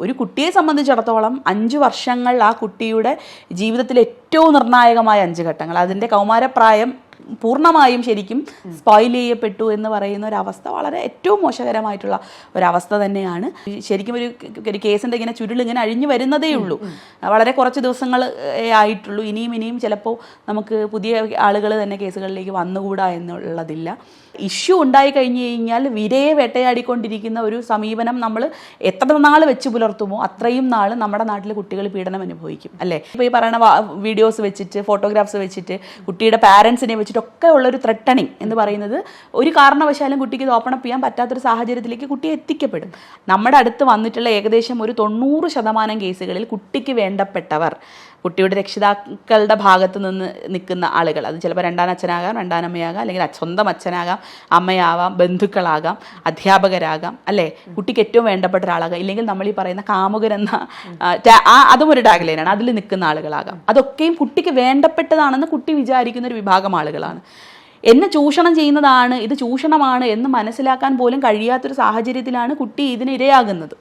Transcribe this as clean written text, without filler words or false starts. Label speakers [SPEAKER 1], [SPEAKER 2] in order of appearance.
[SPEAKER 1] ഒരു കുട്ടിയെ സംബന്ധിച്ചിടത്തോളം 5 വർഷങ്ങൾ ആ കുട്ടിയുടെ ജീവിതത്തിലെ ഏറ്റവും നിർണായകമായ 5 ഘട്ടങ്ങൾ, അതിൻ്റെ കൗമാരപ്രായം പൂർണ്ണമായും ശരിക്കും സ്പോയിൽ ചെയ്യപ്പെട്ടു എന്ന് പറയുന്ന ഒരവസ്ഥ വളരെ ഏറ്റവും മോശകരമായിട്ടുള്ള ഒരവസ്ഥ തന്നെയാണ്. ശരിക്കും ഒരു കേസിൻ്റെ ഇങ്ങനെ ചുരുളിങ്ങനെ അഴിഞ്ഞു വരുന്നതേ ഉള്ളൂ. വളരെ കുറച്ച് ദിവസങ്ങൾ ആയിട്ടുള്ളൂ. ഇനിയും ചിലപ്പോൾ നമുക്ക് പുതിയ ആളുകൾ തന്നെ കേസുകളിലേക്ക് വന്നുകൂടാ എന്നുള്ളതില്ല. ഇഷ്യൂ ഉണ്ടായി കഴിഞ്ഞു കഴിഞ്ഞാൽ വിരയെ വേട്ടയാടിക്കൊണ്ടിരിക്കുന്ന ഒരു സമീപനം നമ്മൾ എത്ര നാൾ വെച്ച് പുലർത്തുമോ അത്രയും നാൾ നമ്മുടെ നാട്ടിൽ കുട്ടികൾ പീഡനം അനുഭവിക്കും, അല്ലേ? ഇപ്പോൾ ഈ പറയുന്ന വീഡിയോസ് വെച്ചിട്ട്, ഫോട്ടോഗ്രാഫ്സ് വെച്ചിട്ട്, കുട്ടിയുടെ പാരൻസിനെ വെച്ചിട്ടൊക്കെ ഉള്ളൊരു ത്രെട്ടണിങ് എന്ന് പറയുന്നത് ഒരു കാരണവശാലും കുട്ടിക്ക് ഇത് ഓപ്പൺ അപ്പ് ചെയ്യാൻ പറ്റാത്തൊരു സാഹചര്യത്തിലേക്ക് കുട്ടി എത്തിക്കപ്പെടും. നമ്മുടെ അടുത്ത് വന്നിട്ടുള്ള ഏകദേശം ഒരു 90% കേസുകളിൽ കുട്ടിക്ക് വേണ്ടപ്പെട്ടവർ, കുട്ടിയുടെ രക്ഷിതാക്കളുടെ ഭാഗത്ത് നിന്ന് നിൽക്കുന്ന ആളുകൾ, അത് ചിലപ്പോൾ രണ്ടാം അച്ഛനാകാം, രണ്ടാനമ്മയാകാം, അല്ലെങ്കിൽ സ്വന്തം അച്ഛനാകാം, അമ്മയാവാം, ബന്ധുക്കളാകാം, അധ്യാപകരാകാം, അല്ലേ? കുട്ടിക്ക് ഏറ്റവും വേണ്ടപ്പെട്ട ഒരാളാകാം, ഇല്ലെങ്കിൽ നമ്മൾ ഈ പറയുന്ന കാമുകരെന്ന അതും ഒരു ടാഗ്ലൈനാണ്, അതിൽ നിൽക്കുന്ന ആളുകളാകാം. അതൊക്കെയും കുട്ടിക്ക് വേണ്ടപ്പെട്ടതാണെന്ന് കുട്ടി വിചാരിക്കുന്ന ഒരു വിഭാഗം ആളുകളാണ്. എന്നെ ചൂഷണം ചെയ്യുന്നതാണ്, ഇത് ചൂഷണമാണ് എന്ന് മനസ്സിലാക്കാൻ പോലും കഴിയാത്തൊരു സാഹചര്യത്തിലാണ് കുട്ടി ഇതിന് ഇരയാകുന്നത്.